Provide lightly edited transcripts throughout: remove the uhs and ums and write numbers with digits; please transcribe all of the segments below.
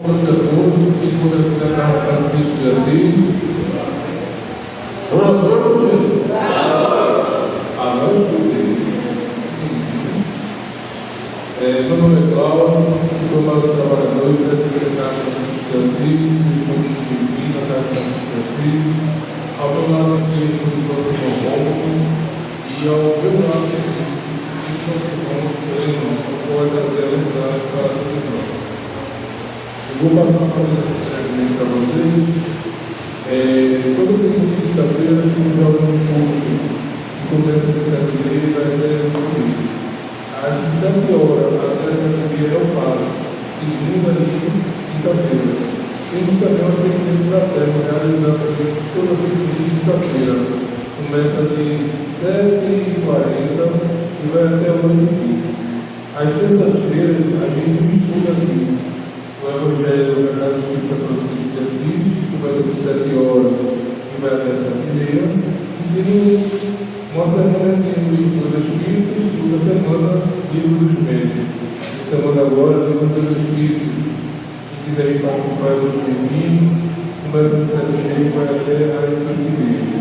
dia a todos, segunda da Carla Francisco de Assis. Boa noite. A noite. Meu nome é Cláudio, sou mais trabalhador e presidente da Carla Francisco de Assis, e da Carla Francisco de Assis, ao meu lado aqui do próximo ponto, e ao meu lado aqui do próximo ponto, após a realização para o final. Eu vou passar para vocês. Toda segunda quinta-feira, nós jogamos um curso que começa de 7h30 até 8h. Às 7h até 7h30 eu passo, segunda e quinta-feira. Temos também uma pequena estratégia realizada toda segunda e quinta-feira. Começa de 7h40 e vai até 8h30. Às terças-feiras, a gente estuda aqui o Evangelho da Casa Espírita Francisco de Assis, que começa de 7h e vai até 7h30. E temos uma semana aqui no Livro dos Espíritos e outra semana Livro dos Médios. Essa semana agora, Livro dos Espíritos, que quiserem participar do livro, começa de 7h e vai até às 8h30.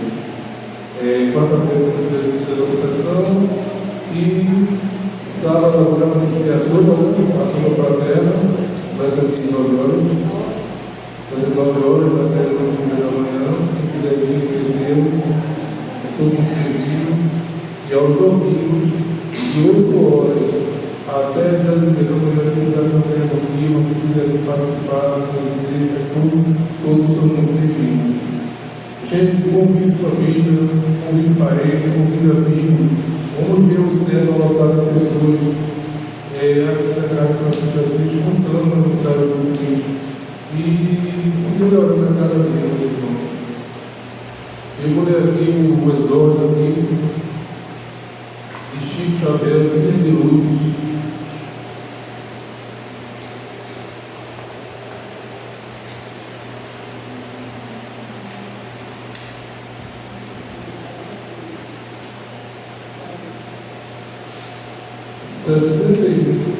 Quarta-feira, temos a entrevista da obsessão e sábado, agora, temos criações, a turma fraterna. Vai ser às 19h, às 19h até as 11h da manhã. Quem quiser vir conhecer, é todo muito bem-vindo. E aos domingos, de 8h até as 10h da manhã, quem quiser acompanhar comigo, quem quiser participar, conhecer, todos são muito bem-vindos. Gente, convido família, convido parentes, convido amigos. Vamos ver o céu lotado de pessoas. Aqui na Casa Francisco de Assis, contando a mensagem do Cristo e se melhorando a cada dia, meu irmão. Eu vou ler aqui o exórdio aqui de Chico Xavier, Filho de Luz.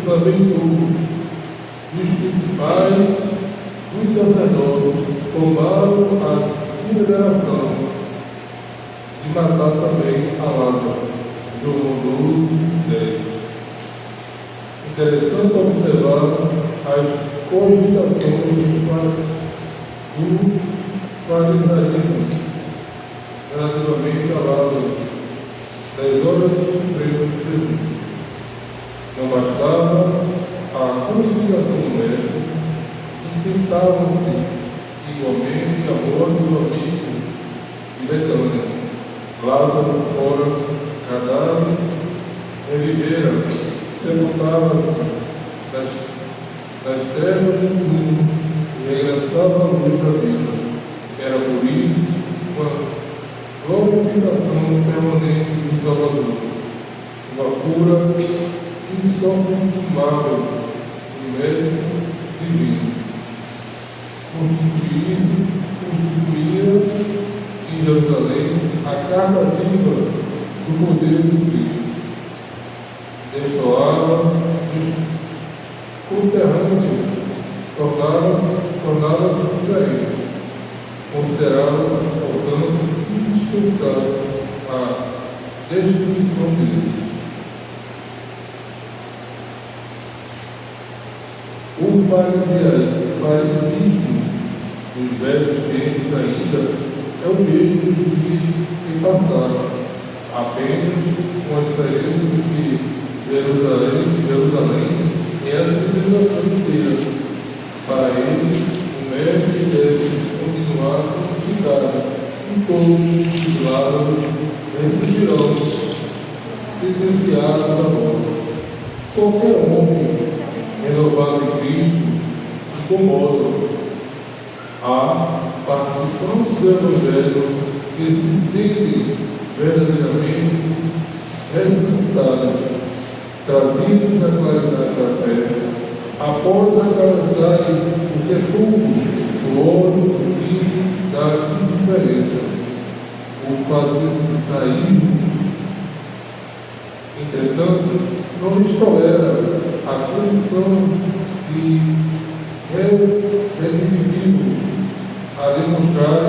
Também os principais, os sacerdotes, tomaram a consideração de matar também a Lázaro. João 12:10. Interessante observar as cogitações do farisaísmo relativamente a Lázaro, das horas supremas de Jesus. Não bastava a consideração do médico, intentavam-se igualmente a morte do amigo de Betânia. Lázaro fora cadáver, revivera, sepultava-se das trevas do mundo e regressava à luz da vida. Era por isso uma glorificação permanente do Salvador, uma cura que só consumava o médico divino. Constituía em Jerusalém a carta viva do poder do Cristo. Destoava dos conterrâneos, tornava-se diferente. Considerava, portanto, indispensável a destruição dele. O fariseísmo dos velhos tempos ainda é o mesmo dos dias que passaram, apenas com a diferença de que Jerusalém é a civilização inteira. Para ele, o mestre deve continuar crucificado e todos os lados ressurgirão, sentenciados à morte. Qualquer homem renovado em Cristo incomoda a participantes do Evangelho que se sentem verdadeiramente ressuscitados, trazidos da claridade da fé, após atravessarem o sepulcro do ódio e da indiferença. O farisaísmo, entretanto, não lhes tolera a condição de redimido a demonstrar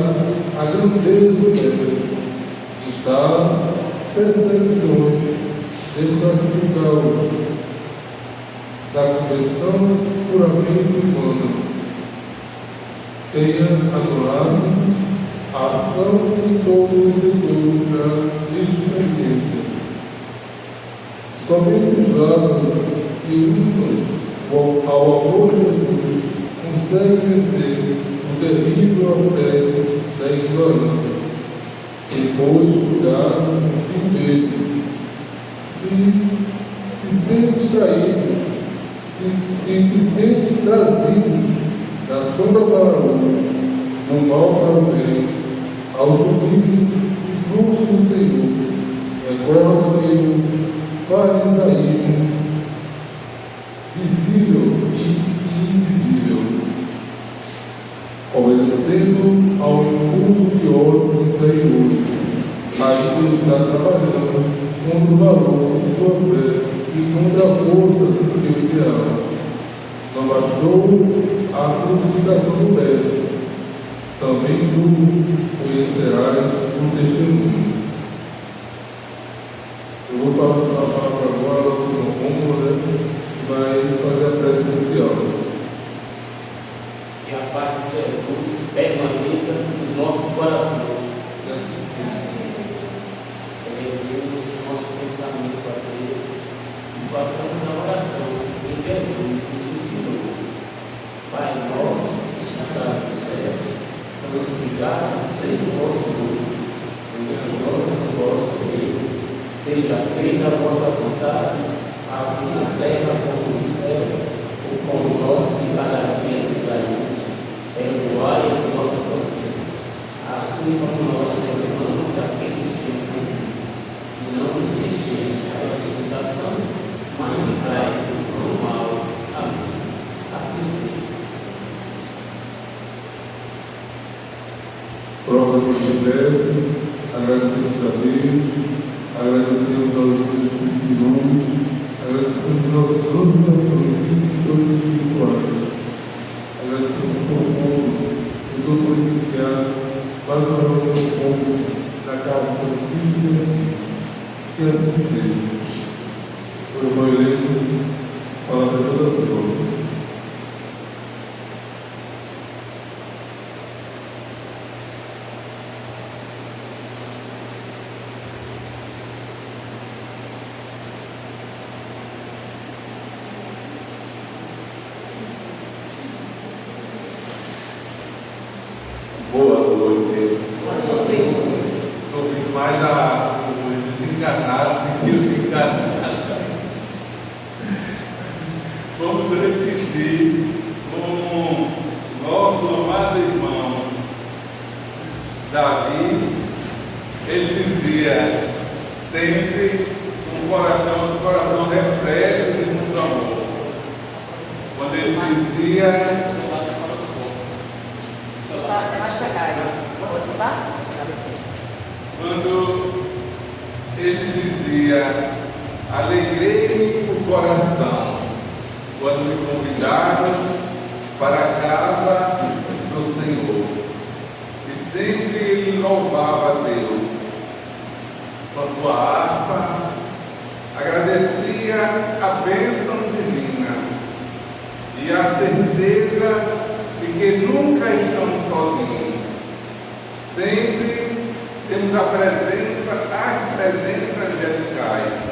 a grandeza do Deus, que está perseguições, desclassificá-lo da conversão puramente humana. Tenha anulado a ação em todos os setores da experiência. Somente os lados que lutam ao amor de Jesus conseguem vencer o terrível assédio da ignorância. Depois, cuidado e medo. Se sentes traído, se te sentes trazido da sombra para a luz, do mal para o bem, aos domínios e fluxos do Senhor, recorda que o farisaísmo visível e invisível, obedecendo ao impulso de ódio inferior, ainda está trabalhando contra o valor de sua fé e contra a força do teu ideal. Não bastou a crucificação do mestre, também tu conhecerás o testemunho. Eu vou passar a palavra agora ao senhor Romulo, que vai fazer a prece inicial. Que a paz de Jesus permaneça nos nossos corações. Elevemos o nosso pensamento a Deus e façamos a oração em Jesus, o Senhor. Pai nosso, que estás no céu, santificado seja o vosso nome. Venha a nós o vosso reino. Seja feita a vossa vontade, assim na terra como no céu. O pão nosso de cada dia nos dai hoje. Perdoai as nossas ofensas, assim como nós perdoamos aqueles que nos ofendem. E não nos deixeis cair em tentação, mas livrai-nos do mal. Amém. Assim seja. Prova de prece, agradecemos a Deus, agradecemos aos Espíritos irmãos, agradecemos aos santos e todos os espirituais. Agradecemos por tudo por iniciar, para o meu povo na casa Francisco e assim. Que assim seja. Por irmão Heleno, palavra toda sua. Boa noite. Estou ouvindo mais os desencarnados do que os encarnados. Vamos repetir com nosso amado irmão Davi. Ele dizia sempre um coração repleto de muito amor. Quando ele dizia É mais pra cá, pode mudar? Dá licença. quando ele dizia: alegrei-me o coração quando me convidaram para a casa do Senhor. E sempre ele louvava a Deus com a sua harpa, agradecia a bênção divina e a certeza de que nunca estamos sozinhos. Sempre temos as presenças angelicais.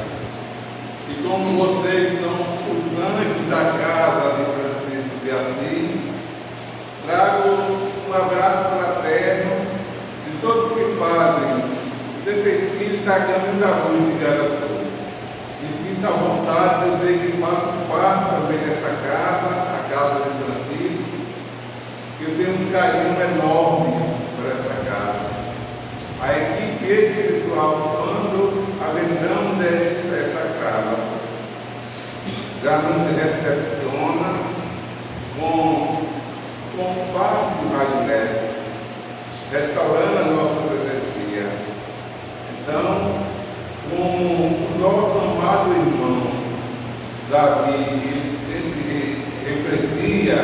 E como vocês são os anjos da casa de Francisco de Assis, trago um abraço fraterno de todos que fazem o Centro Espírita a caminho da luz de Garaçu. Me sinto à vontade de dizer que faço parte também desta casa, a casa de Francisco. Eu tenho um carinho enorme por esta casa. A equipe espiritual, quando adentramos esta casa, já nos recepciona com passe magnético, restaurando a nossa energia. Então, como o nosso amado irmão Davi, ele sempre refletia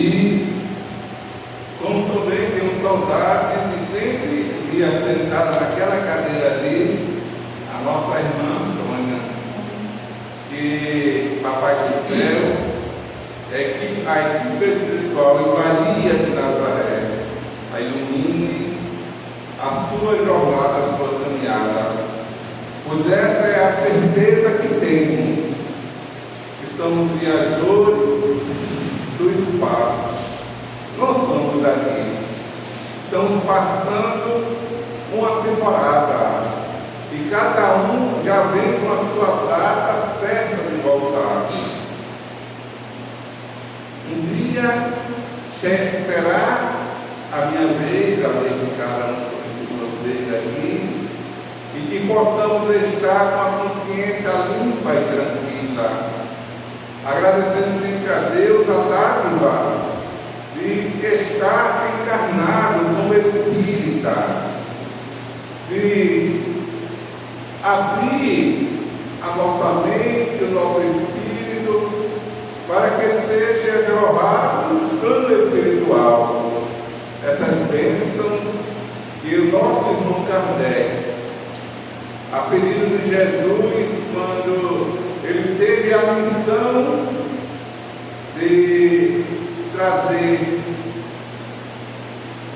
E como também tenho saudade de sempre via sentada naquela cadeira ali, a nossa irmã, Antônia, que Papai do Céu, a equipe espiritual e Maria de Nazaré, a ilumine a sua jornada, a sua caminhada, pois essa é a certeza que temos, que somos viajores do espaço. Nós estamos aqui, estamos passando uma temporada e cada um já vem com a sua data certa de voltar. Um dia será a minha vez, a vez de cada um de vocês aqui, e que possamos estar com a consciência limpa e tranquila, agradecendo sempre a Deus a dádiva de estar encarnado como espírita, de abrir a nossa mente, o nosso espírito, para que seja jorrado no plano espiritual essas bênçãos que o nosso irmão Kardec, a pedido de Jesus, quando ele teve a missão de trazer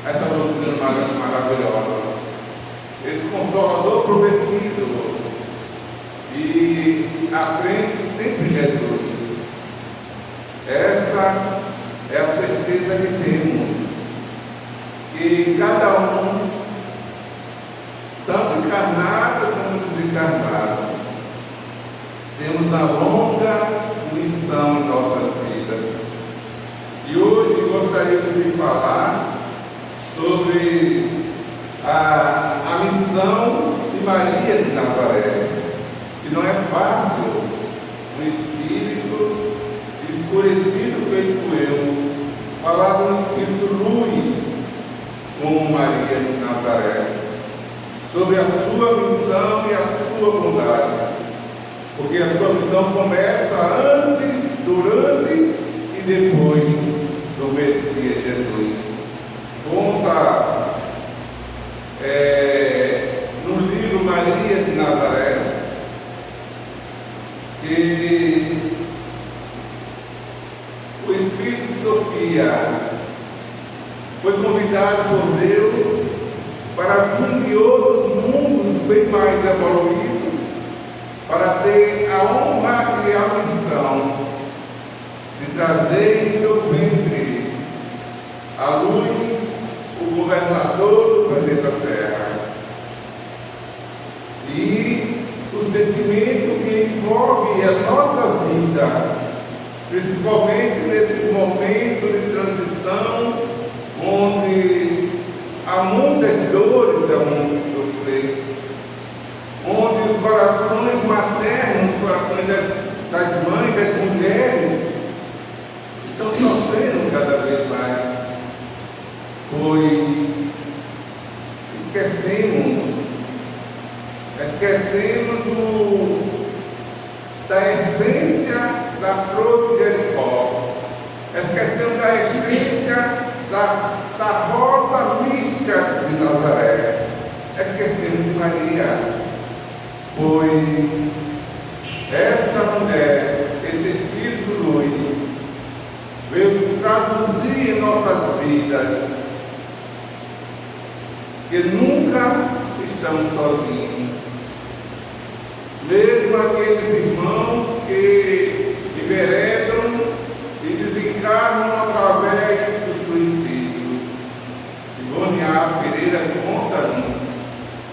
essa doutrina maravilhosa, esse Consolador prometido, e à frente sempre Jesus. Essa é a certeza que temos, que cada um, tanto encarnado como desencarnado, temos a longa missão em nossas vidas. E hoje gostaríamos de falar sobre a missão de Maria de Nazaré, que não é fácil um espírito escurecido feito eu, falar de um espírito luz como Maria de Nazaré, sobre a sua missão e a sua bondade, porque a sua missão começa antes, durante e depois do Messias Jesus. Conta no livro Maria de Nazaré que o Espírito Sofia foi convidado por Deus para vir de outros mundos bem mais evoluídos, para ter a honra e a missão de trazer em seu ventre a luz, o governador do planeta Terra, e o sentimento que envolve a nossa vida, principalmente nesse momento de transição, onde há muitas dores, há muito sofrer, onde os corações maternos, os corações das mães, das mulheres, estão sofrendo cada vez mais, pois esquecemos da essência da flor de Jericó, esquecemos da essência da rosa mística de Nazaré, esquecemos de Maria, pois essa mulher, esse Espírito luz, veio traduzir em nossas vidas que nunca estamos sozinhos. Mesmo aqueles irmãos que enveredam e desencarnam através do suicídio. Ivone A. Pereira conta-nos,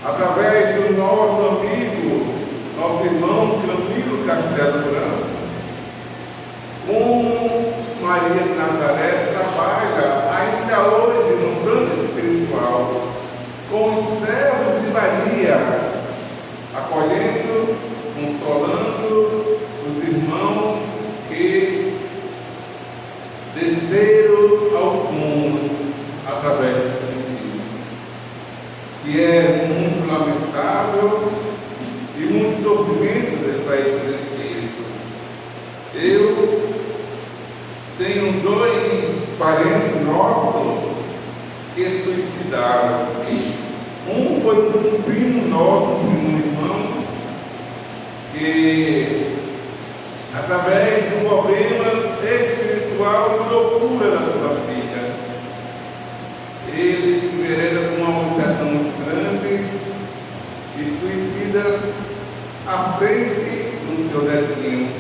através do nosso amigo, nosso irmão Camilo Castelo Branco, como Maria de Nazaré trabalha ainda hoje no plano espiritual, com os servos de Maria, acolhendo, consolando os irmãos que desceram ao mundo através do suicídio, que é muito lamentável e muito sofrimento para esses espíritos. Eu tenho dois parentes nossos que suicidaram. Um foi um primo nosso, um irmão, que através de problemas espiritual e loucura da sua filha, ele se envereda com uma obsessão muito grande e suicida à frente do seu netinho.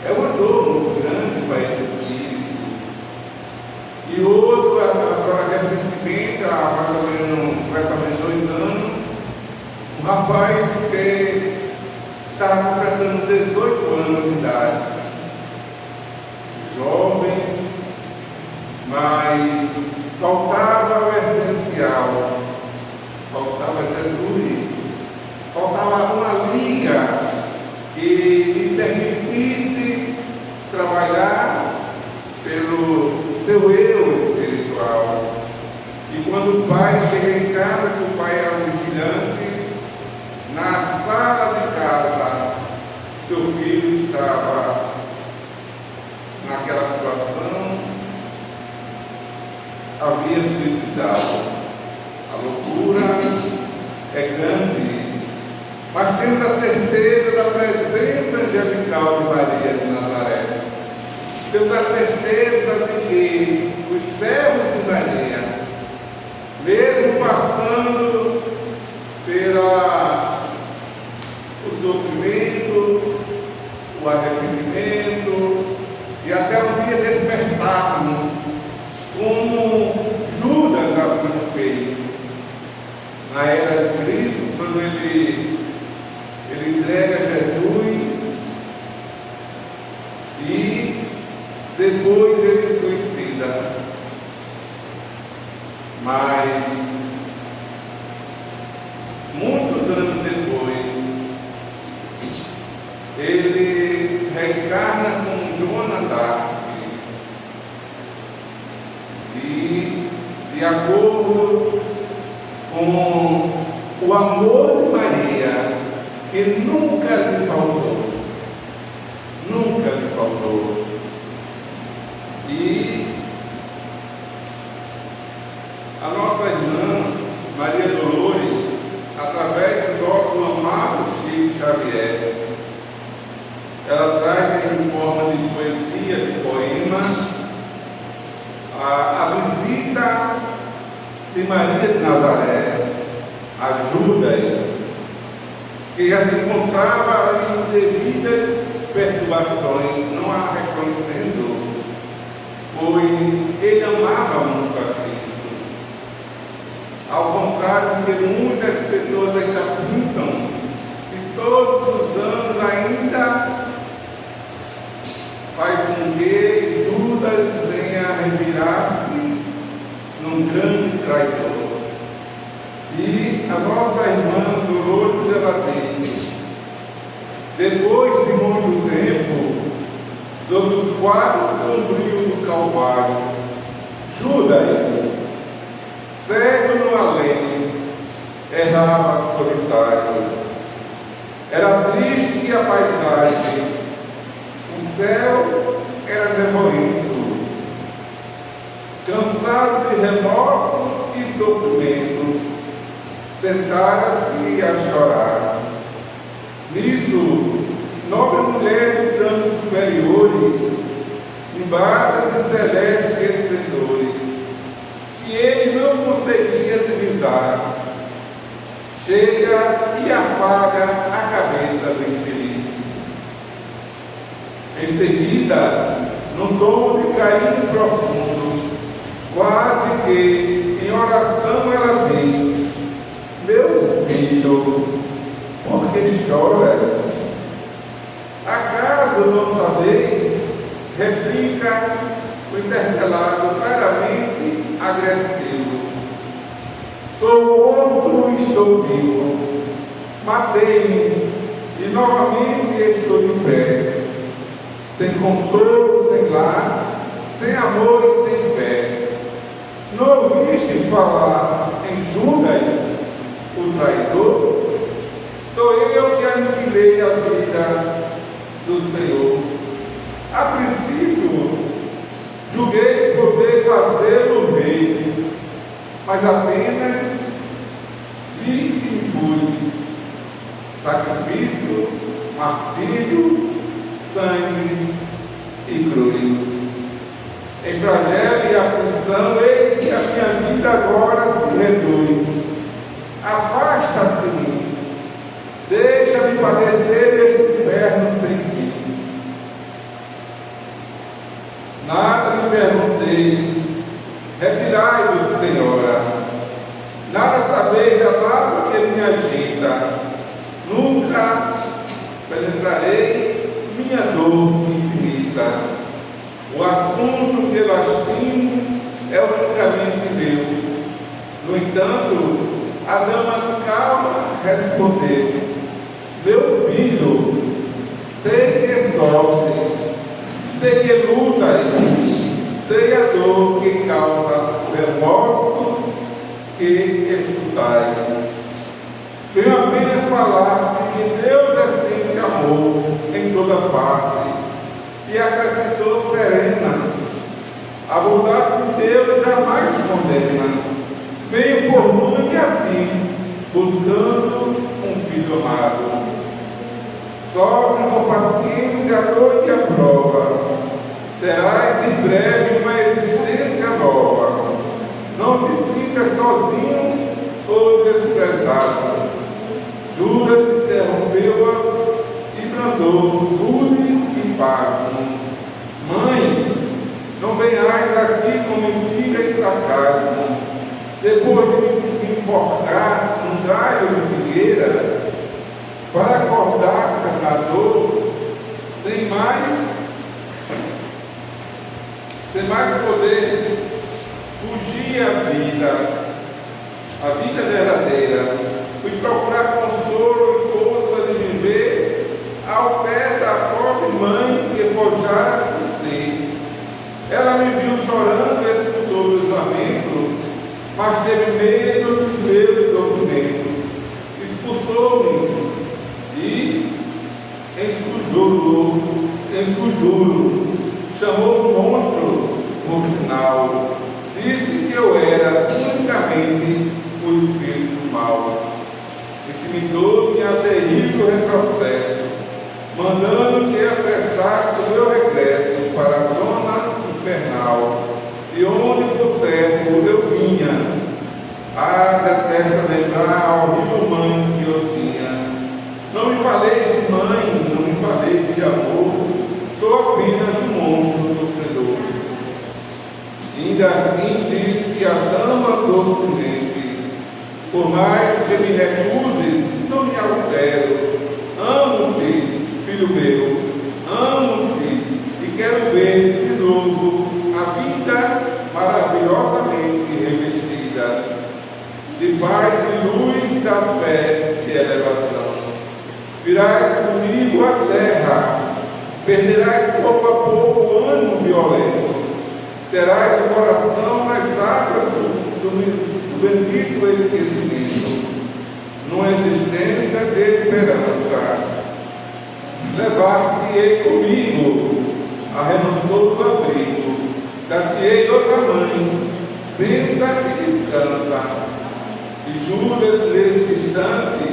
É uma dor muito grande para esse espírito. E outro, agora recentemente, há mais ou menos, vai fazer 2 anos, um rapaz que estava completando 18 anos de idade, jovem, mas faltava o essencial, faltava Jesus, faltava uma liga que lhe permitisse trabalhar pelo seu eu espiritual. E quando o pai chega em casa, que o pai era um vigilante, na sala de casa, seu filho estava naquela situação, havia suicidado. A loucura é grande, mas temos a certeza da presença angelical de Maria de Nazaré. Temos a certeza de que os servos de Maria, mesmo passando o sofrimento, o arrependimento e até um dia despertarmos, como Judas assim fez na era de Cristo, quando ele entrega Jesus e depois ele suicida. Mas muitos anos depois, ele reencarna como Joana d'Arc e, de acordo com o amor de Maria, que nunca lhe faltou, e a nossa irmã Maria Dolores, através do nosso amado Chico Xavier, ela traz em forma de poesia, de poema, a visita de Maria de Nazaré a Judas, que já se encontrava em devidas perturbações, não a reconhecendo, pois ele amava muito a Cristo. Ao contrário de que muitas pessoas ainda pintam, que todos os anos ainda faz com que Judas venha a revirar-se num grande traidor. E a nossa irmã Dolores, ela diz: depois de muito tempo, sob os quadros sombrios do Calvário, Judas, cego no além, errava solitário. Era triste a paisagem, o céu era nevoento, cansado de remorso e sofrimento, sentara-se a chorar. Nisso, nobre mulher de planos superiores, embaixo de celestes esplendores, que ele não conseguia divisar, chega e afaga a cabeça do infeliz. Em seguida, num tom de carinho profundo, quase que em oração, ela diz: meu filho, por que choras? Acaso não sabeis? Replica o interpelado, claramente agressivo. Sou morto e estou vivo. Matei-me e novamente estou de pé. Sem consolo, sem lar, sem amor e sem fé. Não ouviste falar em Judas, o traidor? Sou eu que aniquilei a vida do Senhor. A princípio, julguei poder fazê-lo rei, mas apenas lhe impus sacrifício, martírio, sangue e cruz. Em flagelo e aflição, eis que a minha vida agora se reduz. Afasta-te de mim, deixa-me padecer neste inferno sem fim. Nada me pergunteis, retirai-vos, Senhora. Nada sabeis da palavra que me agita. Nunca penetrarei minha dor infinita. O assunto que eu estimo é unicamente meu. No entanto, a dama calma respondeu: meu filho, sei que sofres, sei que lutas, sei a dor que causa o remorso que escutais. Venho apenas falar que Deus é sempre amor em toda parte. E acrescentou serena: a bondade de Deus jamais condena. Venho por mãe a ti, buscando um filho amado. Sofre com paciência a dor e a prova. Terás em breve uma existência nova. Não te sintas sozinho ou desprezado. Judas interrompeu-a e bradou: rude e pasmo. Mãe, não venhais aqui com mentira e sarcasmo. Depois de me enforcar num galho de figueira, para acordar pecador, sem mais poder fugir a vida verdadeira. Fui procurar consolo e força de viver ao pé da pobre mãe que forjara por si. Ela me viu chorando e escutou meus lamentos, mas teve medo dos meus sofrimentos. Expulsou-me e escudou, chamou o monstro no final. Disse que eu era unicamente o espírito mau. Intimidou-me a terrível retrocesso, mandando que apressasse o meu regresso para a zona infernal, de onde por certo eu vinha. Detesto lembrar a horrível mãe que eu tinha. Não me faleis de mãe, não me faleis de amor, sou apenas um monstro sofredor. Ainda assim disse a dama docemente: por mais que me recuses, não me altero. Amo-te, filho meu, amo-te, e quero ver de novo a vida maravilhosamente revestida de paz e luz da fé e elevação. Virás comigo à terra, perderás pouco a pouco o ânimo violento, terás o coração nas águas do bendito esquecimento, numa existência de esperança. Levar-te-ei comigo a renovação do abrigo, dar-te-ei outra mãe, pensa e descansa. E Judas, neste instante,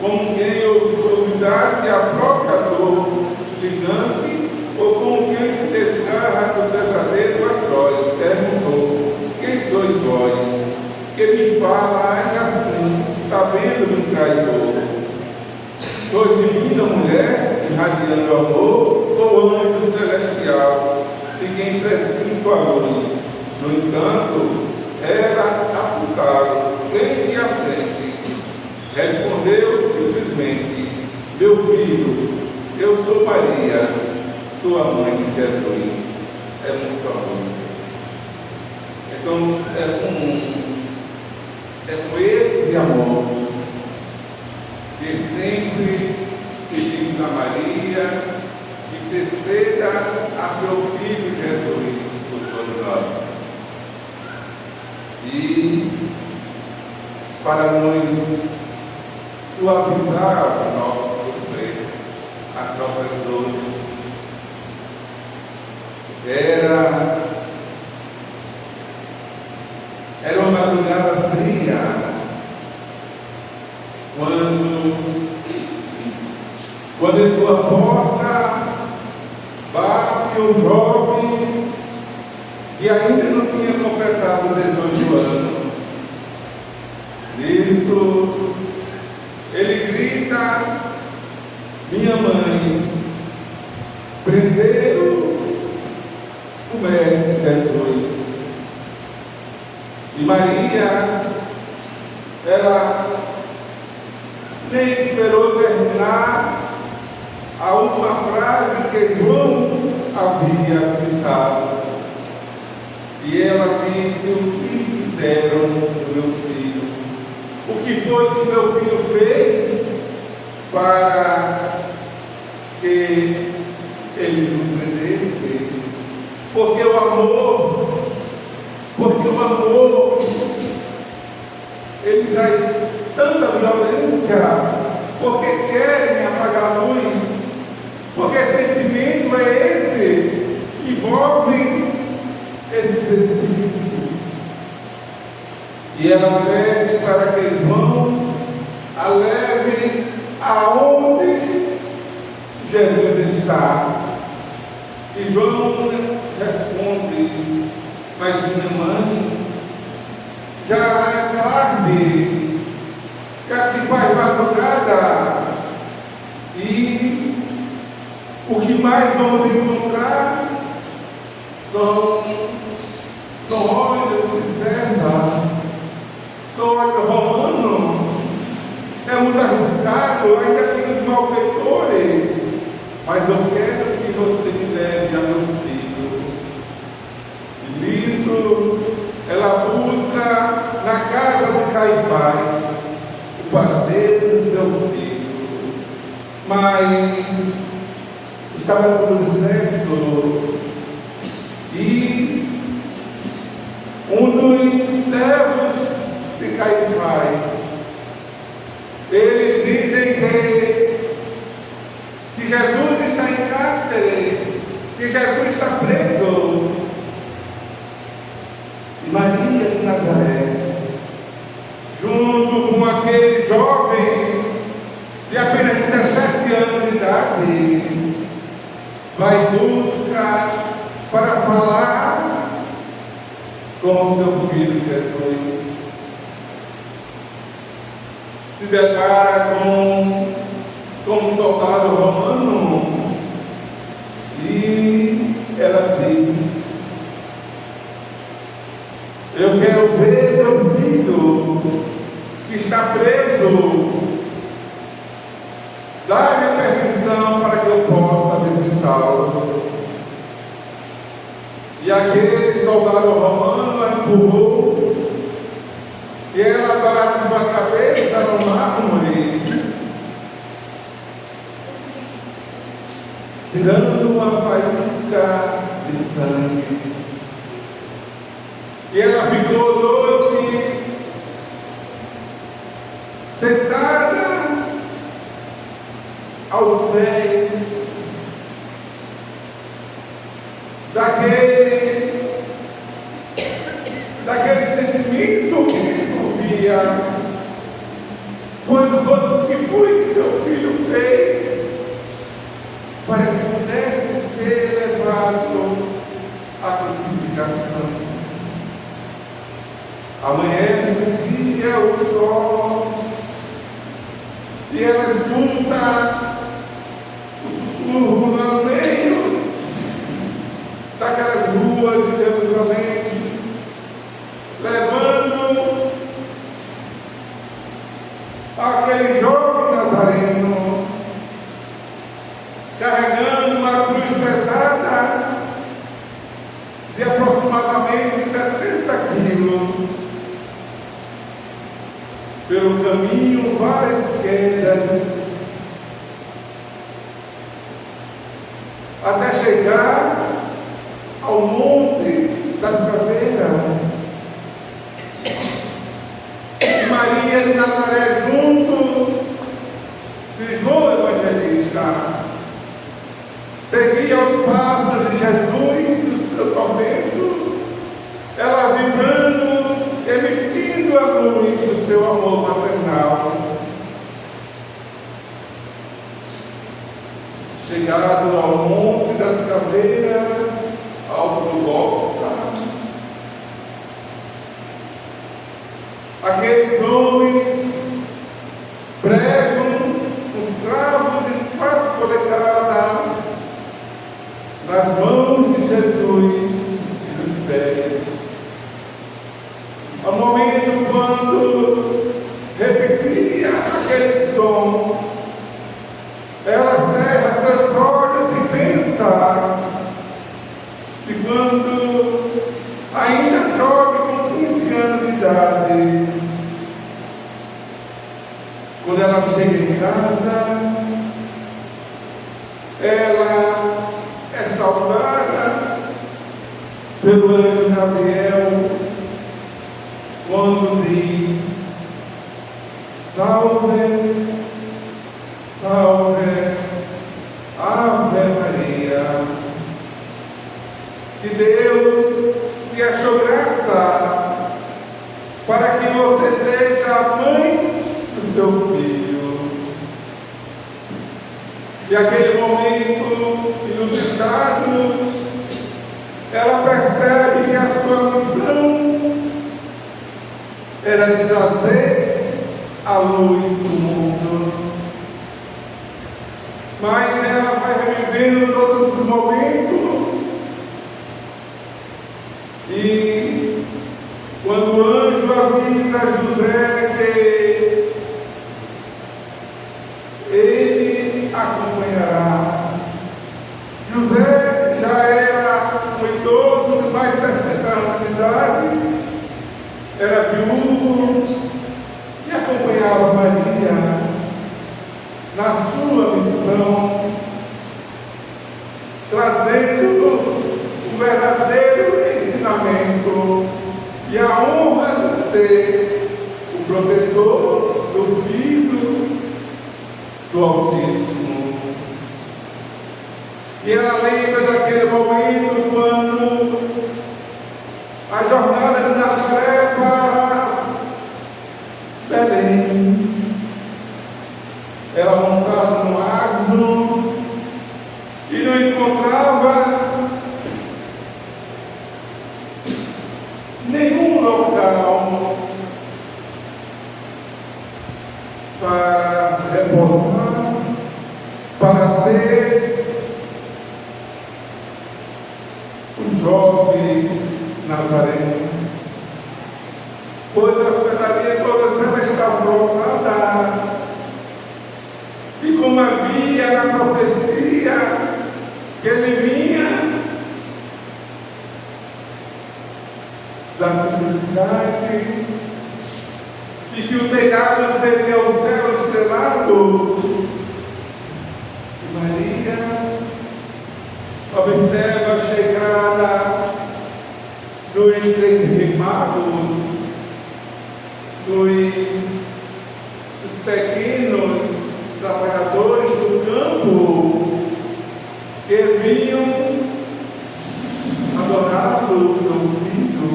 como quem olvidasse a própria dor gigante, ou como quem se desgarra do pesadelo atroz, perguntou: quem sois vós, que me falais assim, sabendo-me traidor? Sois divina mulher, irradiando amor, ou anjo celestial, de quem presinto a luz? No entanto, ela apontaram frente a frente. Respondeu simplesmente: meu filho, eu sou Maria, sua mãe de Jesus. É muito amor. Então, é com esse amor que sempre pedimos a Maria que interceda a seu filho Jesus por todos nós. E para nos suavizar o nosso sofrer, as nossas dores, era sua porta bate um jovem que ainda não tinha completado 18 anos. Nisso, ele grita: minha mãe, prenderam o mestre Jesus. E Maria, ela nem esperou terminar a última frase que João havia citado. E ela disse: o que fizeram com meu filho? O que foi que meu filho fez para que ele nos prendesse? Porque o amor, ele traz tanta violência, porque querem apagar a luz, porque sentimento é esse que envolve esses espíritos. E ela pede para que João a leve aonde Jesus está. E João responde: mas minha mãe, já é tarde, já se faz madrugada, e o que mais vamos encontrar são olhos de César, são olhos romanos. É muito arriscado, ainda tem os malfeitores, mas eu quero que você me leve a meu filho. E nisso, ela busca na casa de Caifás o paradeiro do seu filho, mas estava tudo deserto. E um dos servos de Caifás, eles dizem que Jesus está em cárcere, que Jesus está preso. E Maria de Nazaré, junto com aquele jovem de apenas 17 anos de idade, vai buscar para falar com seu filho Jesus. Se depara com um soldado romano e ela diz: eu quero ver meu filho que está preso, dá-me permissão para que eu possa visitá-lo. E aquele soldado romano a empurrou, e ela bate com a cabeça no mármore, tirando uma faísca de sangue. E ela ficou noite sentada aos pés daquele sentimento que envolvia, pois o que foi que seu filho fez para que pudesse ser levado à crucificação. Amanhece o dia, o sol, e ela escuta o sussurro no meio daquelas ruas de Jerusalém, levando aquele jovem nazareno, carregando uma cruz pesada de aproximadamente 70 quilos. Pelo caminho, várias quedas, até chegar ao Monte das Caveiras. E Maria de Nazaré, junto de João Evangelista, seguia os passos de Jesus no seu tormento, ela vibrando, emitindo a luz do seu amor maternal. chegado ao Monte das Caveiras, ao Gólgota. Aqueles homens pregam os cravos de 4 polegadas nas mãos de Jesus e dos pés. Ao momento quando repetia aquele som, ela cerra seus olhos e pensa que quando ainda jovem com 15 anos de idade, quando ela chega em casa, ela é saudada pelo anjo Gabriel, quando diz: salve, salve, Ave Maria. Que Deus te achou graça para que você seja a mãe do seu filho. E aquele momento inusitado, ela percebe que a sua missão era de trazer a luz do mundo. Mas ela vai revivendo todos os momentos, e quando o anjo avisa José que ele acompanhará, José já era um idoso de mais de 60 anos de idade, era viúvo e acompanhava Maria na sua missão, trazendo o verdadeiro ensinamento e a honra de ser o protetor do Filho do Altíssimo. E ela lembra daquele momento quando a jornada de Nazaré para Belém, ela montada no asno e não encontrava nenhum local para repousar, para ter o jovem Nazareno, pois a hospedaria todas elas estavam lotadas. E como havia na profecia que ele vinha da simplicidade e que o telhado seria o céu estrelado, Maria observa a chegada dos três magos, dos pequenos trabalhadores do campo que vinham adorar o seu filho.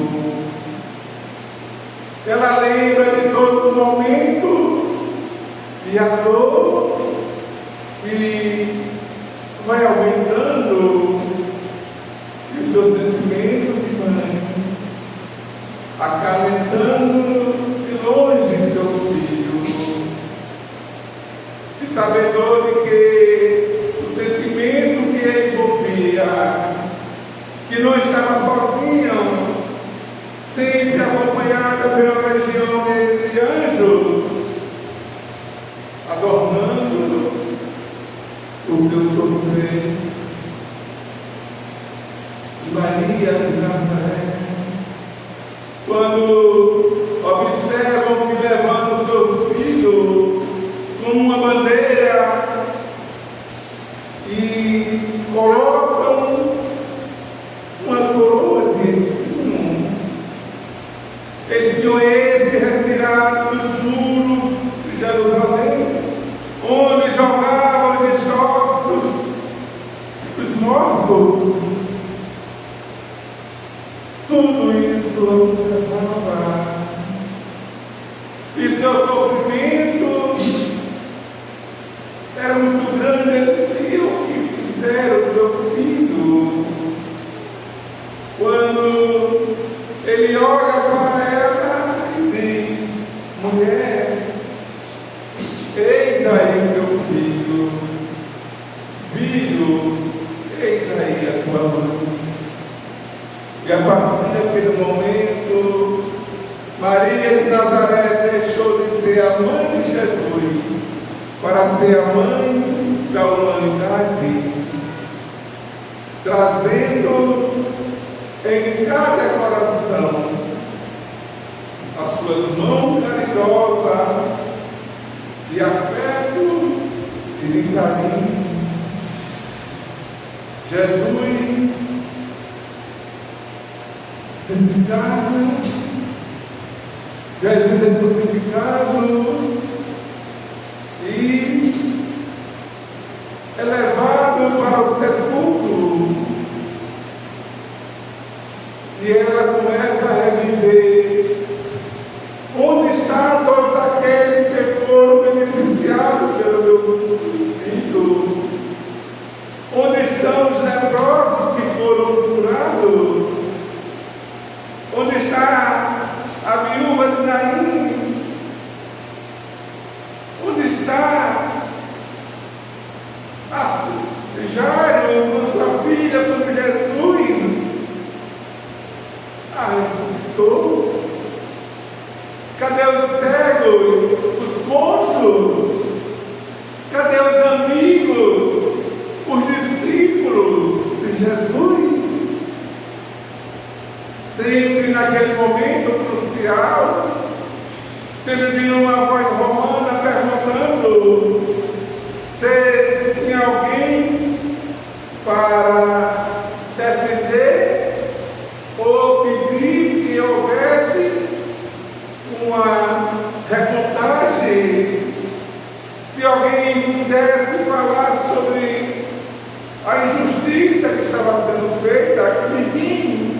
Ela lembra de todo momento e a dor que vai aumentando e o seu sentimento de mãe, acalentando de longe seu filho. E sabedor de que o sentimento que a envolvia, que não estava sozinha, sempre acompanhada pela legião de anjos, adornando o seu sofrer. Maria de Nazaré, quando observam que levando o seu filho como uma bandeira e colocam uma coroa de espinho esse retirado dos muros de Jerusalém, onde jogavam de expostos os mortos. Tudo isso observava, e seu sofrimento era muito grande. Ele dizia: o que sincero do meu filho. Quando ele olha para ela e diz: mulher, eis aí o teu filho. Filho, eis aí a tua mãe. E a partir daquele momento, Maria de Nazaré deixou de ser a mãe de Jesus para ser a mãe da humanidade, trazendo em cada coração as suas mãos caridosas de afeto e de carinho. Jesus ressuscitado, Jesus é crucificado e é levado para o sepulcro, e ela começa a reviver. Onde estão todos aqueles que foram beneficiados pelo meu filho? Onde estão os leprosos que foram curados? Onde está a viúva de Naim? Onde está Jairo com sua filha, quando Jesus ressuscitou? Cadê os cegos, os coxos? Cadê os amigos, os discípulos de Jesus? Sempre naquele momento crucial, sempre vinha uma voz romana perguntando se tinha alguém para defender ou pedir que houvesse uma recontagem, se alguém pudesse falar sobre a injustiça que estava sendo feita. Ninguém.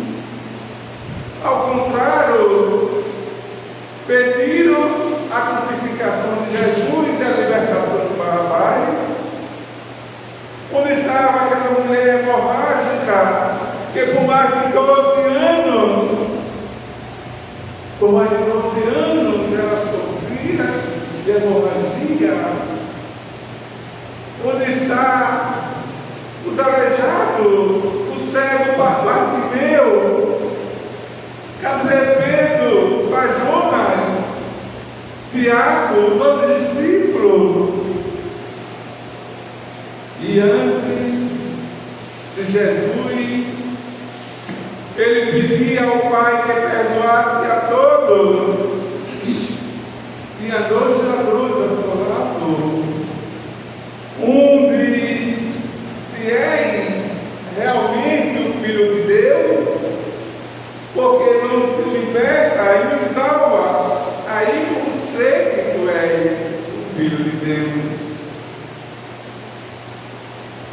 Ao contrário, pediram a crucificação de Jesus e a libertação de Barrabás. Onde estava aquela mulher hemorrágica que por mais de 12 anos ela sofria de hemorragia? Onde está os aleijados, o cego Bartimeu, cadê Pedro, Jonas, Tiago, os outros discípulos? E antes de Jesus, ele pedia ao Pai que perdoasse a todos. Tinha 2 ladrões ao seu lado. Um diz: se és realmente o Filho de Deus, porque não se liberta e nos salva. Aí vamos crer que tu és o Filho de Deus.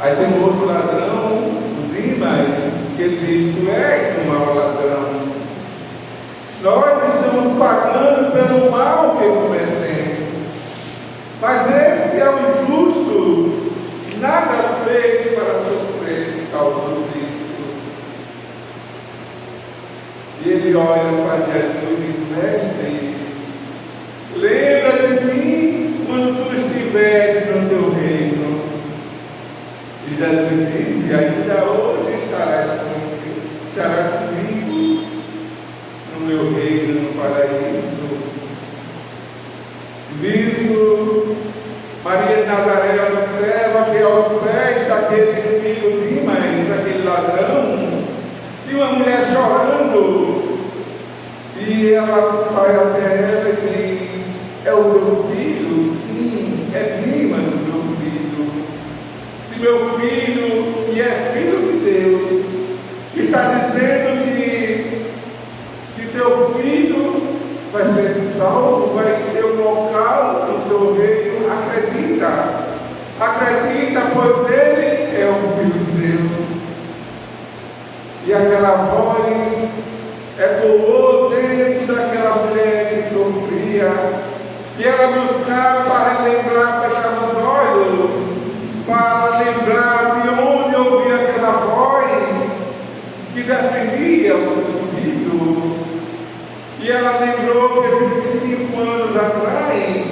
Aí tem um outro ladrão, o Dimas, que ele diz: tu és um mau ladrão. Nós estamos pagando pelo mal que cometemos, mas esse é o justo, nada fez para sofrer por causa disso. E ele olha para Jesus e diz: mestre, lembra de mim quando tu estiveres no teu reino. E Jesus disse: ainda hoje estarás comigo no meu reino, no paraíso. Nisso, Maria de Nazaré observa que aos pés daquele filho Dimas, aquele ladrão, tinha uma mulher chorando. E ela vai até ela e diz: é o teu filho? Sim, é Dimas o meu filho. Se meu filho, que é filho de Deus, está dizendo que teu filho vai ser salvo, vai ter um local no seu reino, acredita, pois ele é o Filho de Deus. E aquela voz ecoou dentro daquela mulher que sofria, e ela buscava para relembrar, fechar os olhos, para lembrar de onde ela lembrou que 25 anos atrás,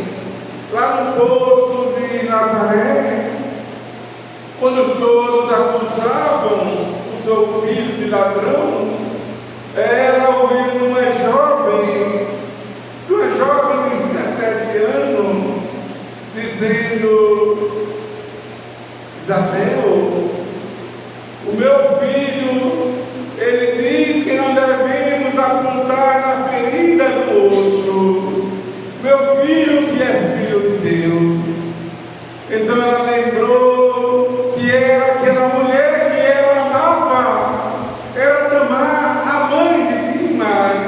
lá no poço de Nazaré, quando todos acusavam o seu filho de ladrão, ela ouviu de uma jovem de 17 anos, dizendo: Isabel, o meu filho, ele diz que não devemos apontar na ferida do outro. Meu filho que é filho de Deus. Então ela lembrou que era aquela mulher que ela amava, era Tamar, a mãe de Dimas.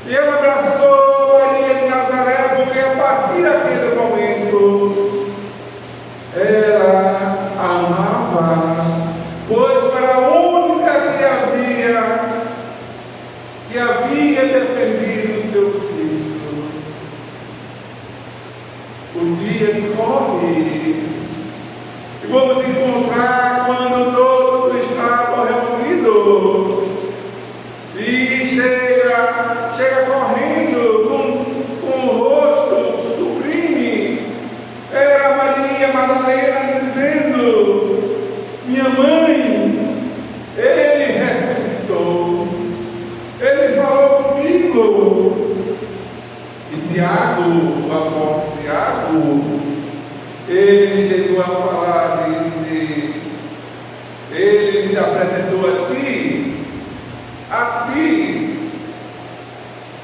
E ela abraçou Maria de Nazaré, porque a partir daquele momento ela a amava, pois era a única que havia defendido seu filho. Os dias correm e vamos encontrar quando todos estavam reunidos e chega correndo com o rosto sublime. Era Maria Madalena dizendo: minha mãe, ele ressuscitou, ele falou comigo. E Tiago, o apóstolo Tiago, ele chegou a falar, disse: ele se apresentou a ti,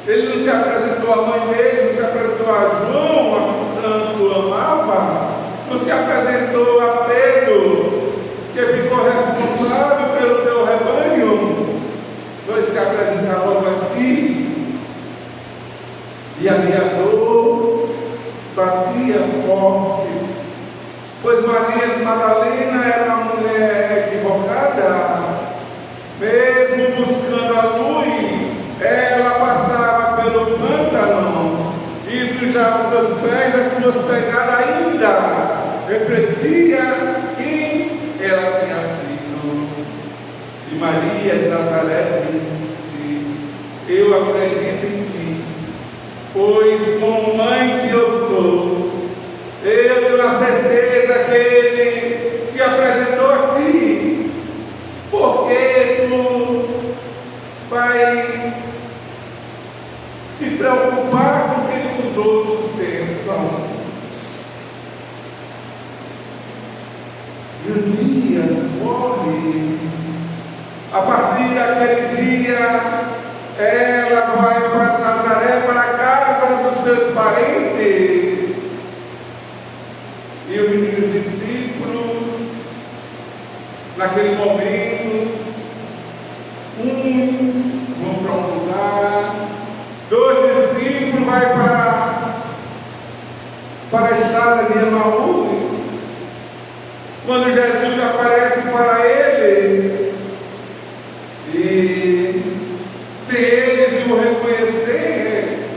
ele não se apresentou à mãe dele, não se apresentou a João, a tanto amava, não se apresentou a Pedro, que ficou responsável pelo seu rebanho, foi se apresentar logo a ti. E ali a dor batia forte, pois Maria de Madalena era uma mulher equivocada. Mesmo buscando a luz, ela passava pelo pântano. Isso já os seus pés, as suas pegadas ainda refletia quem ela tinha sido. E Maria de Nazaré disse: eu acredito em ti, pois como mãe que eu sou, eu tenho a certeza que ele se apresentou a ti, porque tu vai se preocupar com o que os outros pensam. E os dias correm. A partir daquele dia, ela vai para Nazaré, para a casa dos seus parentes. E os discípulos, naquele momento, uns vão para um lugar, 2 discípulos vão para a estrada de Emaús. Quando Jesus aparece para eles, e se eles o reconhecer,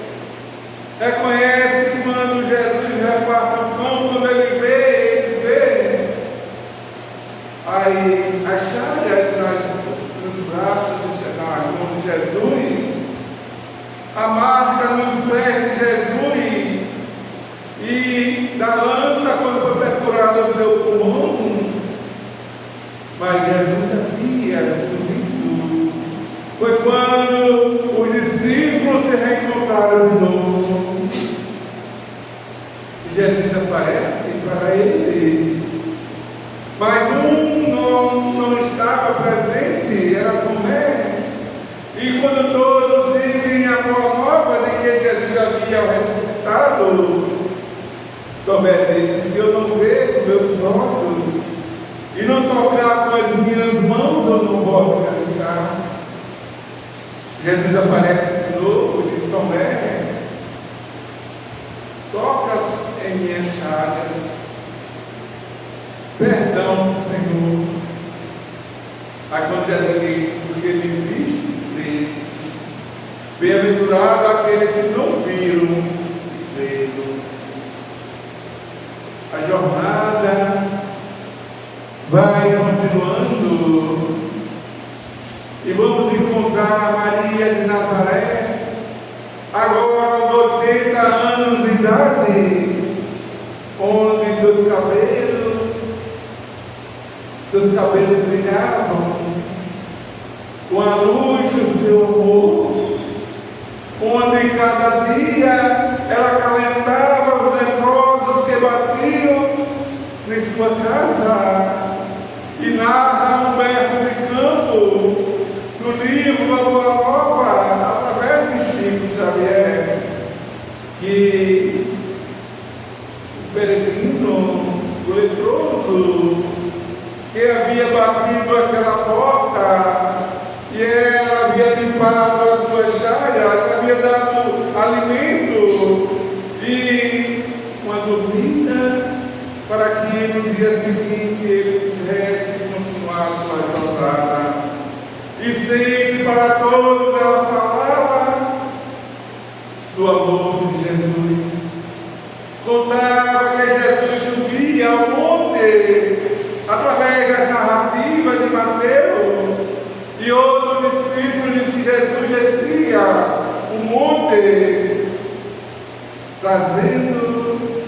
reconhece quando Jesus reparte o pão, quando ele vê, eles veem as chagas nos braços na mão de Jesus, a marca nos pés de Jesus, e da lança quando foi perfurado o seu pulmão. Mas Jesus havia subido. Foi quando os discípulos se reencontraram de novo. E Jesus aparece para eles. Mas um não estava presente, era Tomé. E quando todos dizem a boa nova de que Jesus havia ressuscitado, Tomé disse: se eu não ver com meus olhos e não tocar com as minhas mãos, eu não vou acreditar. Jesus aparece de novo e diz: Tomé, tocas em minhas chagas. Perdão, Senhor. Aí quando Jesus diz: porque me viste, creste. Bem-aventurado aqueles que não viram e creram. A jornada vai continuando e vamos encontrar Maria de Nazaré a luz do seu amor, onde cada dia ela acalentava os leprosos que batiam em sua casa. E narra Humberto de Campos, no livro A Boa Nova, através de Chico Xavier, que o peregrino, o leproso, que havia batido aquela porta, e ela havia limpado as suas chagas, havia dado alimento e uma dormida para que no dia seguinte ele pudesse continuar a sua jornada. E sempre para todos ela falava do amor de Jesus. Contava que Jesus subia ao monte através das narrativas de Mateus, e outro discípulo diz que Jesus descia o monte trazendo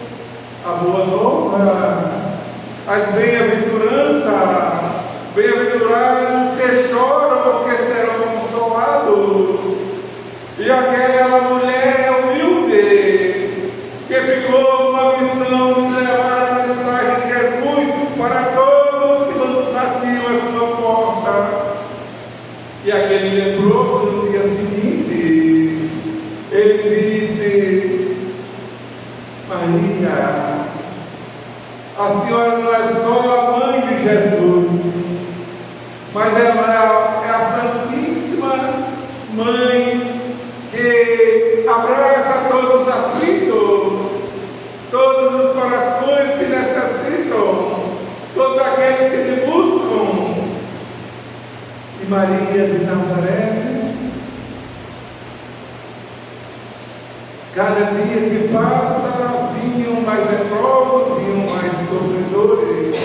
a boa nova, as bem-aventuranças. Bem-aventurados que choram, porque serão consolados. E aquela mulher humilde que ficou com uma missão de levar a mensagem de Jesus para todos que batiam a sua porta. E aquele leproso, no dia seguinte, ele disse: Maria, a senhora não é só a mãe de Jesus, mas ela é a Santíssima Mãe que abraça todos os aflitos, todos os corações que necessitam, todos aqueles que te buscam. E Maria de Nazaré, cada dia que passa, vinham mais leprosos, vinham mais sofredores.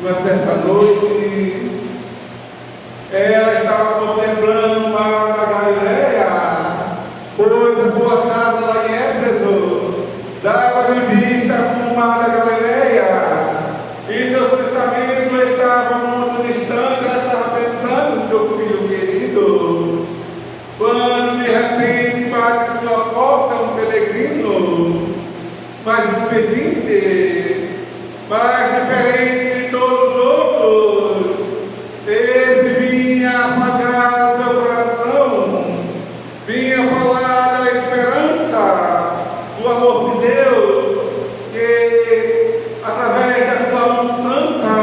Uma certa noite, ela estava contemplando o mar da Galileia, pois a sua casa lá em Éfeso dava de vista com o mar da Galileia, e seus pensamentos estavam muito distantes. Ela estava pensando no seu filho querido, quando de repente bate em sua porta um peregrino, mas um pedinte, mais diferente de todos os outros. Esse vinha apagar o seu coração, vinha falar da esperança, do amor de Deus, que através da sua mão santa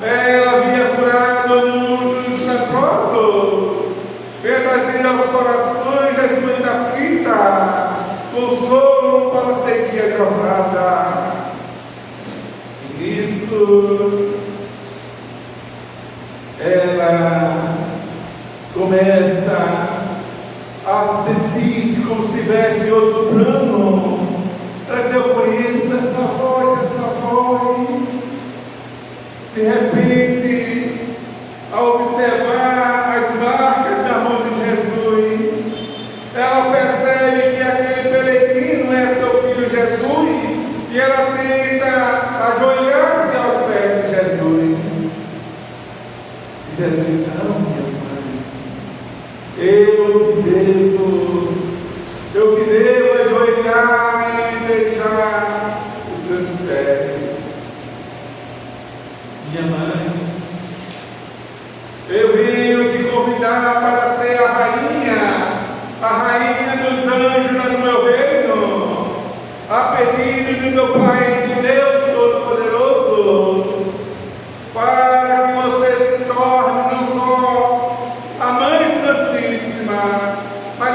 ela havia curado muitos leprosos, vinha trazer aos corações das mães aflitas consolo para seguir a jornada. E nisso ela começa a sentir-se como se estivesse em outro plano. Ela diz: eu conheço essa voz, essa voz. De repente, ao observar as marcas de amor de Jesus, ela percebe que aquele peregrino é seu filho Jesus, e ela tenta ajoelhar-se aos pés de Jesus. Jesus: não, minha mãe, eu que devo ajoelhar e beijar os seus pés. Minha mãe, eu venho te convidar para ser a rainha dos anjos no meu reino, a pedido do meu Pai, de Deus Todo-Poderoso, para que você se torne não só a Mãe Santíssima, mas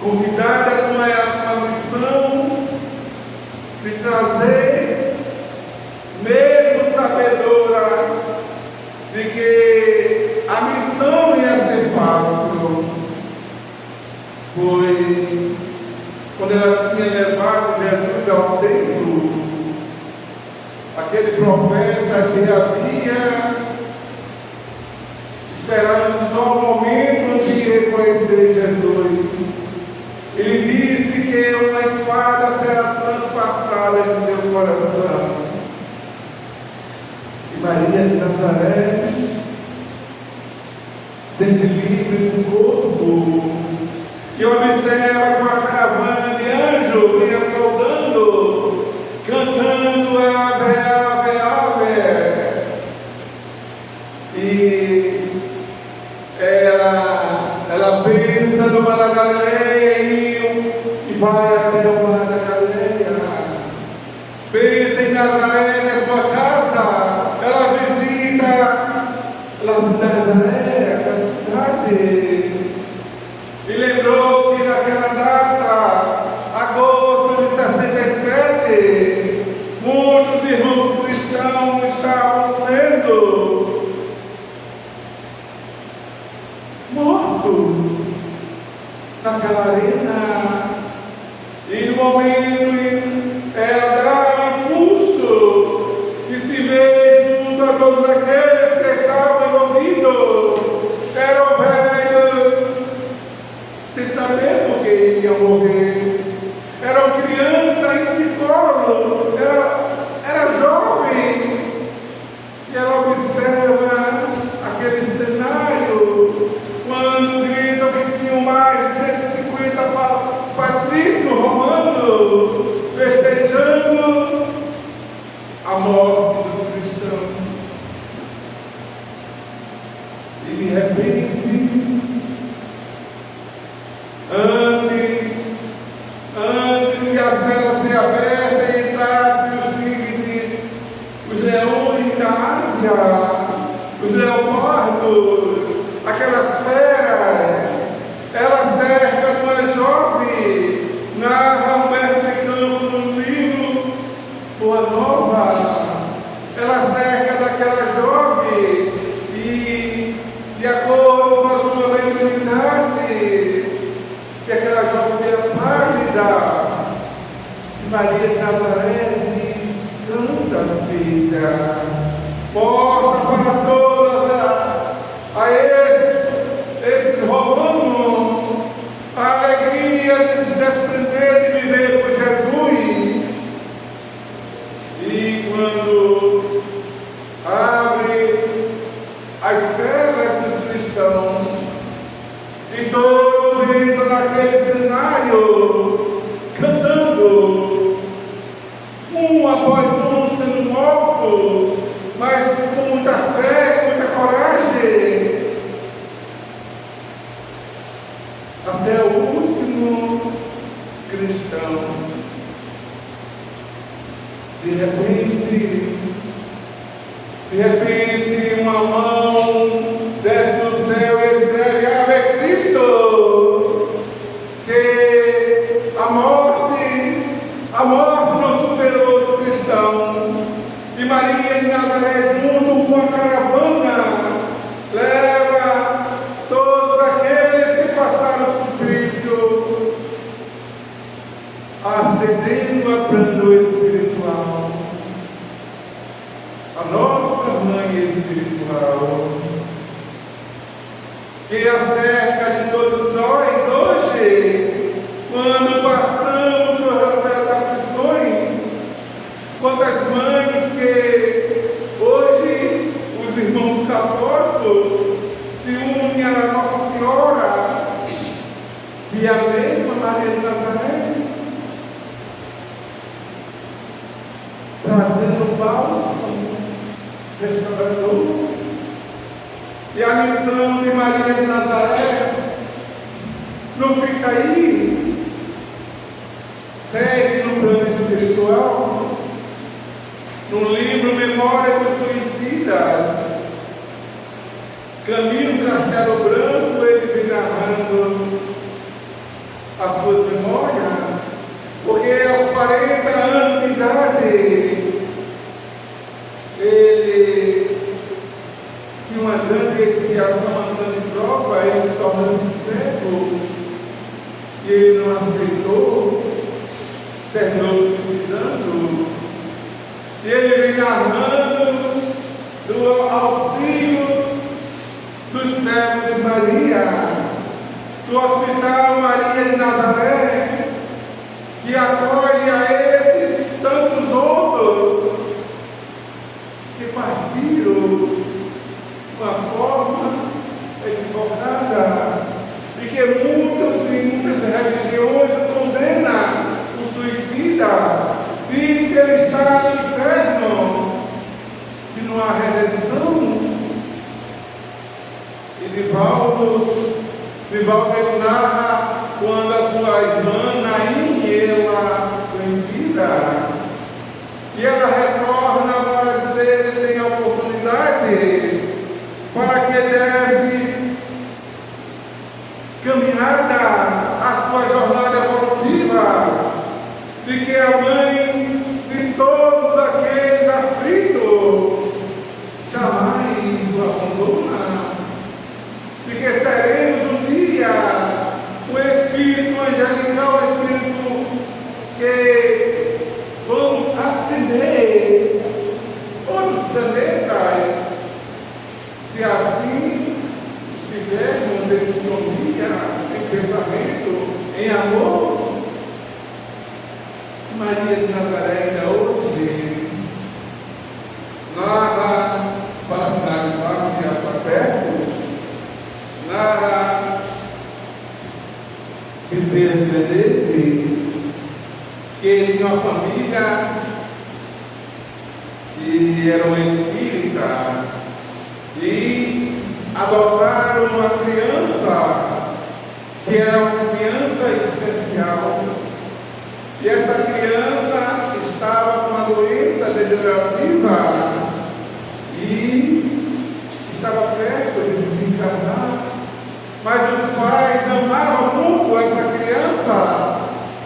convidada com uma missão de trazer, mesmo sabedora de que a missão ia ser fácil, pois quando ela tinha levado Jesus ao templo, aquele profeta que havia esperando só o momento de reconhecer Jesus, ele disse que uma espada será transpassada em seu coração. E Maria de Nazaré, sendo livre do corpo, e observa com a caravana de anjos vinha saudando, cantando Ave, Ave, Ave. E ela pensa no Mar da Galileia e vai até o Mar da Galileia. Pensa em Nazaré, na sua casa. Ela visita Nazaré, a cidade. E lembrou que naquela data, agosto de 67, muitos irmãos cristãos estavam sendo mortos naquela arena. E no momento ela dá um impulso e se vê junto a todos aqueles que estavam envolvidos. Eram velhos, sem saber por que iam morrer. Eram crianças de colo, era jovem. E ela observa aquele cenário quando gritam que tinham mais de 150 patrícios romanos festejando a morte dos cristãos. E de repente, antes de a cela ser aberta e entrasse os tigres, os leões da Ásia, os leopardos, aquelas feras, ela cerca de uma jovem, narra Humberto de Campos no livro Boa Nova. Ela cerca daquela jovem e, de acordo com a sua mediunidade, que aquela jovem era pálida. E Maria de Nazaré diz: canta, filha, mostra para todas a esses romanos a alegria de se desprender de viver com Jesus. E quando abre as celas dos cristãos e todos entram naquele cenário cantando, um após um sendo mortos, mas com muita fé, muita coragem, até o último cristão. De repente, uma mão desce do céu e escreve: Ave Cristo, que a morte não superou os cristãos. E Maria de Nazaré, junto com a caravana, leva todos aqueles que passaram o suplício, acendendo a plano espiritual, a nossa mãe espiritual, que acerca de todos nós hoje, quando passamos pelas aflições. Quantas mães que hoje os irmãos católicos se unem à Nossa Senhora, que é a mesma Maria de Nazaré, trazendo bálsamo restaurador. E a missão de Maria de Nazaré não fica aí, segue no plano espiritual. No livro Memória dos Suicidas, Camilo Castelo Branco, ele vem narrando as suas memórias, porque aos 40 anos de idade, ele tinha uma grande expiação, uma grande prova, ele torna-se cego, e ele não aceitou, terminou se suicidando, e ele vem narrando do auxílio dos servos de Maria, do Hospital Maria de Nazaré, que acolhe a esses tantos outros que partiram de uma forma equivocada e que muitas religiões condenam o suicida, diz que ele está no inferno, que não há redenção. E Divaldo ele narra quando a sua irmã Naim, ela suicida, e ela retorna várias vezes, tem a oportunidade para que desse caminhada a sua jornada evolutiva, de que a mãe de todos aqueles aflitos jamais o abandona, de que seremos um dia o Espírito angelical, o Espírito que vamos ascender outros planetas, se assim estivermos em sintonia, em pensamento, em amor. Maria de Nazaré ainda hoje narra, para finalizar, que já está perto, narra Bezerra de Menezes, que ele tinha uma família que era uma espírita e adotaram uma criança que era uma criança especial, e essa criança estava com uma doença degenerativa e estava perto de desencarnar, mas os pais amavam muito essa criança,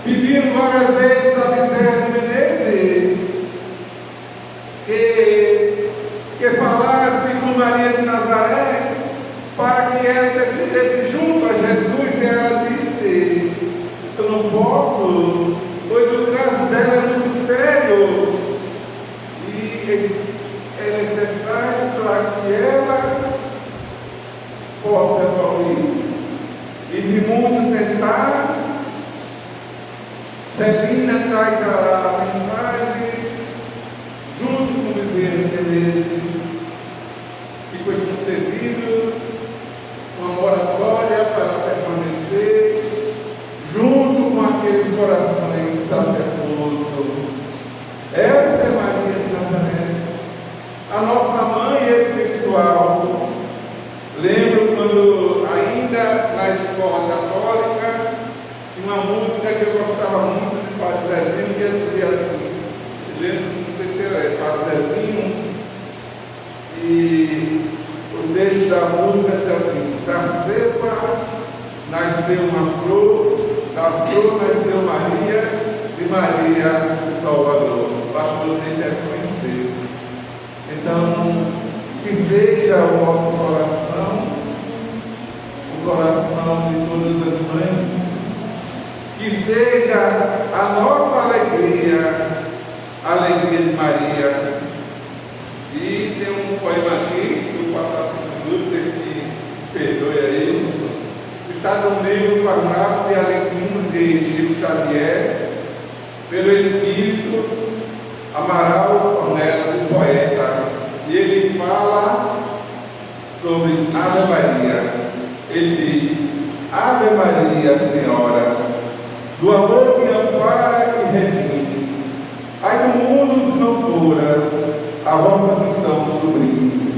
pediram várias vezes a Bezerra de Menezes que falasse com Maria de Nazaré para que ela intercedesse junto a Jesus, e ela disse: eu não posso, pois o caso dela é muito sério e é necessário para que ela possa evoluir. E de muito tentar, Celina traz a mensagem junto com Bezerra de Menezes, que foi concedido uma moratória para permanecer junto com aqueles corações afetuosos. Essa é Maria de Nazaré, a nossa mãe espiritual. Lembro quando, ainda na escola católica, tinha uma música que eu gostava muito de Padre Zezinho, que ele dizia assim, se lembra, não sei se é Padre Zezinho, e o texto da música diz assim: da cepa nasceu uma flor, da flor nasceu Maria, de Maria o Salvador. Acho que você deve conhecer. Então, que seja o nosso coração, o coração de todas as mães, que seja a nossa alegria, a alegria de Maria. E tem um poema aqui, se eu passar 5 minutos, você me perdoe aí. Está no livro Parnaso de Alecrim, de Chico Xavier, pelo Espírito Amaral Ornelas, o poeta. E ele fala sobre Ave Maria. Ele diz: Ave Maria, Senhora, do amor que ampara e redime. Ai do mundo se não fora a vossa missão sublime,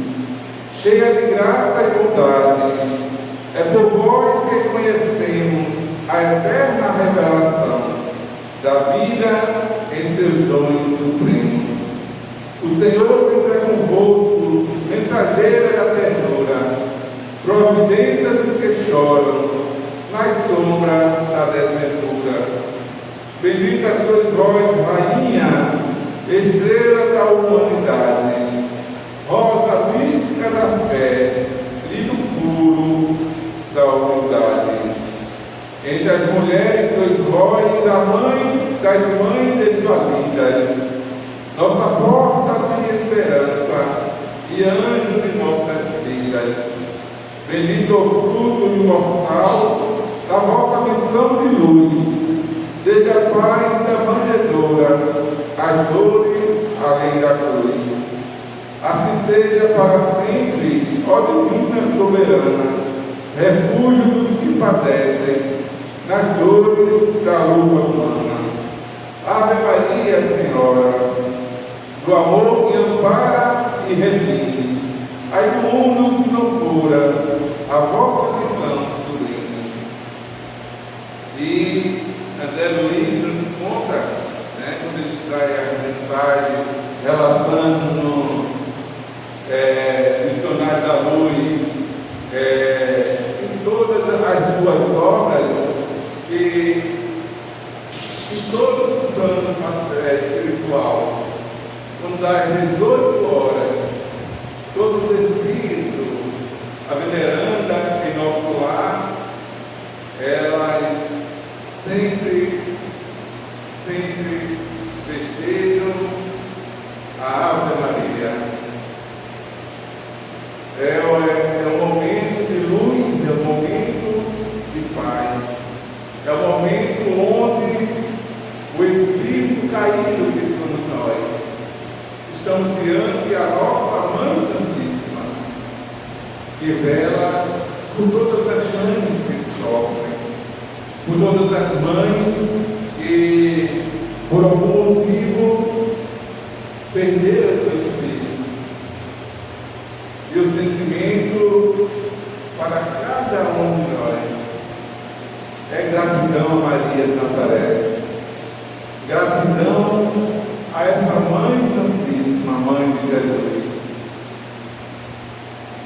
cheia de graça e bondade. É por vós que conhecemos a eterna revelação da vida em seus dons supremos. O Senhor sempre é convosco, mensageira da ternura, providência dos que choram, na sombra da desventura. Bendita sois vós, Rainha, estrela da humanidade, rosa mística da fé, lírio puro da humildade. Entre as mulheres sois vós a mãe das mães desvalidas, nossa porta de esperança e anjo de nossas vidas. Bendito o fruto imortal da vossa missão de luz, desde a paz da manjedoura, as dores além da cruz. Assim seja para sempre, ó divina soberana, refúgio dos que padecem nas dores da luta humana. Ave Maria, Senhora, do amor que ampara e redime, ai do mundo se não fora a vossa missão sublime. E André Luiz nos conta, quando ele traz a mensagem relatando no Missionário da Luz, em todas as suas obras, que em todos os planos espiritual, quando das 18 horas, todos os espíritos, a veneranda em nosso lar, elas sempre festejam a Ave Maria. É um momento de luz, é um momento de paz, é um momento onde o Espírito caído que somos nós, estamos diante da nossa Mãe Santíssima, que vela por todas as mães que sofrem, por todas as mães que, por algum motivo, perderam seus filhos. E o sentimento para cada um de nós é gratidão a Maria de Nazaré, gratidão a essa Mãe Santíssima, Mãe de Jesus.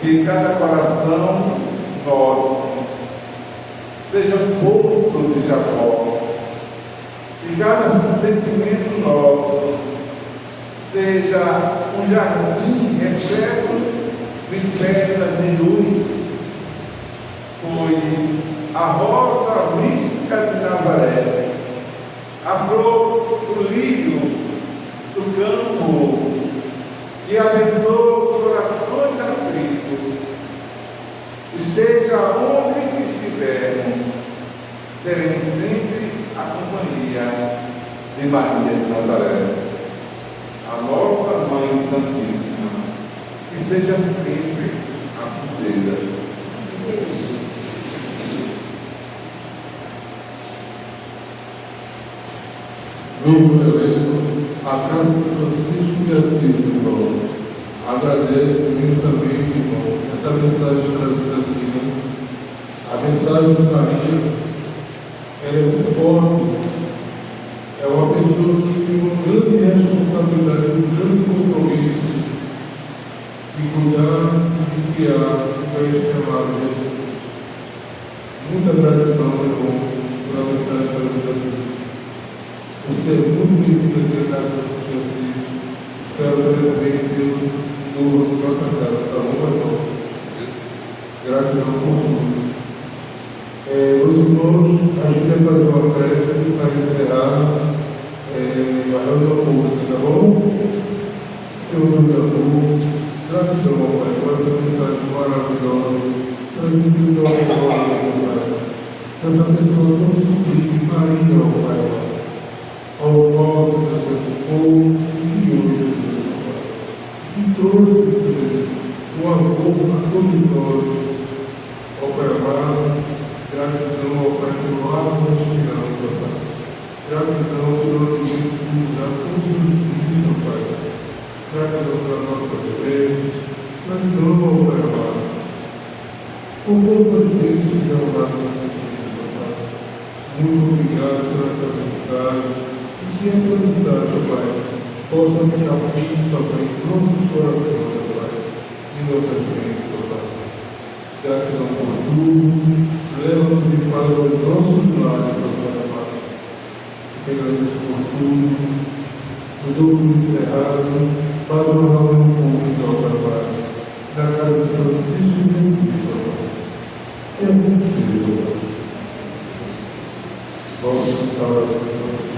Que cada coração nosso seja um poço de Jacó, que cada sentimento nosso seja um jardim repleto de pedras de luz, pois a rosa mística de Nazaré, a flor do lírio do campo, que abençoa os corações aflitos, esteja onde estivermos, teremos sempre a companhia de Maria de Nazaré, a nossa Mãe Santíssima. Que seja sempre assim seja. Grupo eleito, a casa de Francisco de Assis, irmão, agradece imensamente, irmão, essa mensagem trazida aqui. A mensagem de Maria, ela é muito forte. É uma pessoa que tem uma grande responsabilidade, um grande compromisso de cuidar e de criar o este amado Jesus. Muita gratidão, meu irmão, por a mensagem trazida aqui. Você é muito bem-vindo aqui à casa da Francisco. Espero brevemente Deus novo na nossa casa, tá bom, irmão? Gratidão por tudo. Os irmãos, a gente vai fazer uma prece para encerrar a reunião pública, tá bom? Senhor do amor, gratidão, Pai, por essa mensagem maravilhosa, transmitida ao nosso Pai. Essa pessoa tão sublime, Maria, ó Pai, ao nosso povo e hoje, Pai, que trouxe o amor a todos nós, ó Pai amado. Gratidão ao Pai pelo ato da esperança, Pai. Gratidão pelo alimento que nos dá todos os dias, Pai. Gratidão pela nossa beleza. Gratidão ao Pai amado. Por quantas vezes que derramaste nossa vida, Pai. Muito obrigado por essa mensagem. E que essa mensagem, Pai, possa ficar fixa, Pai, em nossos corações, Pai. Em nossas mentes, Pai. gratidão por tudo, leva-nos para os nossos lares, ó Pai amado. Pegamos por tudo, no dobro encerrado, para o honrar o encontro, ó Pai amado, da casa de Francisco e Francisco, ó Pai. E assim seja, ó Pai. Volte a restaurar as pessoas.